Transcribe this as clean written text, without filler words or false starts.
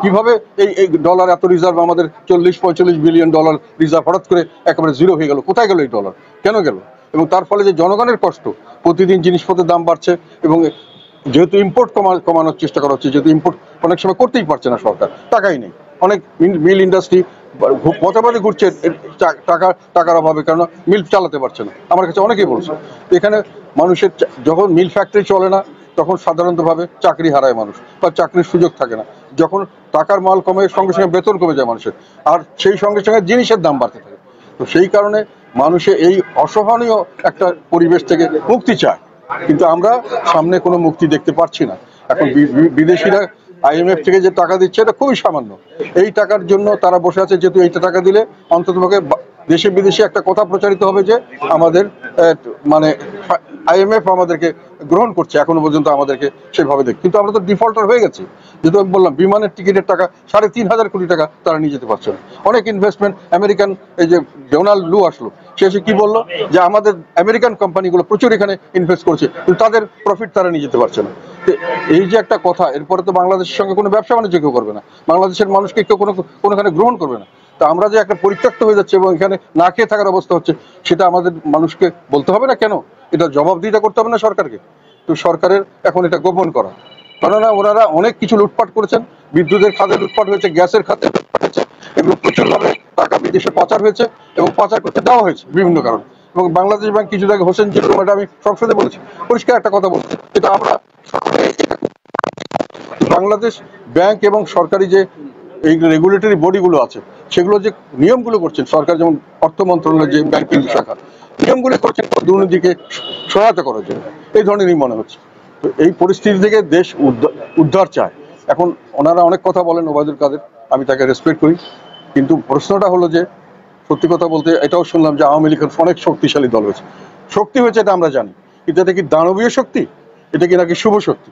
কিভাবে এই ডলার এত রিজার্ভ, আমাদের 40-45 বিলিয়ন ডলার রিজার্ভ হঠাৎ করে একেবারে জিরো হয়ে গেল? কোথায় গেল এই ডলার, কেন গেল? এবং তার ফলে যে জনগণের কষ্ট, প্রতিদিন জিনিসপত্রের দাম বাড়ছে, এবং যেহেতু ইম্পোর্ট কমানোর চেষ্টা করা হচ্ছে, যেহেতু ইম্পোর্ট অনেক সময় করতেই পারছে না সরকার, টাকাই নেই, অনেক মিল ইন্ডাস্ট্রি পথে পথে ঘুরছে টাকার অভাবে, কারণ মিল চালাতে পারছে না। আমার কাছে অনেকেই বলছে এখানে মানুষের যখন মিল ফ্যাক্টরি চলে না, তখন সাধারণতভাবে চাকরি হারায় মানুষ, বা চাকরির সুযোগ থাকে না। যখন টাকার মাল কমে, সঙ্গে সঙ্গে বেতন কমে যায় মানুষের, আর সেই সঙ্গে সঙ্গে জিনিসের দাম বাড়তে থাকে। তো সেই কারণে মানুষের এই অসহনীয় একটা পরিবেশ থেকে মুক্তি চায়, কিন্তু আমরা সামনে কোনো মুক্তি দেখতে পাচ্ছি না। এখন বিদেশিরা IMF থেকে যে টাকা দিচ্ছে, এটা খুবই সামান্য। এই টাকার জন্য তারা বসে আছে, যেহেতু এইটা টাকা দিলে অন্ততপক্ষে দেশে বিদেশে একটা কথা প্রচারিত হবে যে আমাদের মানে IMF আমাদেরকে গ্রহণ করছে, এখনো পর্যন্ত আমাদেরকে সেভাবে দেখ। কিন্তু আমরা তো ডিফল্টার হয়ে গেছি, যেহেতু আমি বললাম বিমানের টিকিটের টাকা 3,500 কোটি টাকা তারা নিয়ে যেতে পারছে না। অনেক ইনভেস্টমেন্ট আমেরিকান, এই যে ডোনাল্ড লু আসলো, সে এসে কি বললো যে আমাদের আমেরিকান কোম্পানিগুলো প্রচুর এখানে ইনভেস্ট করছে, কিন্তু তাদের প্রফিট তারা নিয়ে যেতে পারছে না। এই যে একটা কথা, এরপরে তো বাংলাদেশের সঙ্গে কোনো ব্যবসা বাণিজ্য কেউ করবে না, বাংলাদেশের মানুষকে কেউ কোনোখানে গ্রহণ করবে না। তা আমরা যে একটা পরিত্যক্ত হয়ে যাচ্ছে এবং এখানে না খেয়ে থাকার অবস্থা হচ্ছে, সেটা আমাদের মানুষকে বলতে হবে না কেন? এটা জবাবদিহিতা করতে হবে না সরকারকে? তো সরকারের এখন এটা গোপন করা, কেননা ওনারা অনেক কিছু লুটপাট করেছেন। বিদ্যুতের খাতে লুটপাট হয়েছে, গ্যাসের খাতে লুটপাট হয়েছে, এগুলো প্রচুরভাবে টাকা বিদেশে পাচার হয়েছে এবং পাচার করতে দেওয়া হয়েছে বিভিন্ন কারণে। এবং বাংলাদেশ ব্যাংক কিছু জায়গায় হোসেন যেরকম, এটা আমি সংসদে বলেছি, পরিষ্কার একটা কথা বলছি, এটা আমরা বাংলাদেশ ব্যাংক এবং সরকারি যে এই রেগুলেটরি বডিগুলো আছে, সেগুলো যে নিয়মগুলো করছেন সরকার, যেমন অর্থ মন্ত্রণালয়ের যে ব্যাংকিং শাখা নিয়মগুলো করছেন দুর্নীতিকে সহায়তা করার জন্য, এই ধরনেরই মনে হচ্ছে। তো এই পরিস্থিতি থেকে দেশ উদ্ধার চায়। এখন ওনারা অনেক কথা বলেন, ওবায়দুল কাদের, আমি তাকে রেসপেক্ট করি, কিন্তু প্রশ্নটা হলো যে, সত্যি কথা বলতে এটাও শুনলাম যে আওয়ামী লীগের অনেক শক্তিশালী দল হয়েছে। শক্তি হয়েছে এটা আমরা জানি, কিন্তু এটা কি দানবীয় শক্তি? এটা কি নাকি শুভ শক্তি?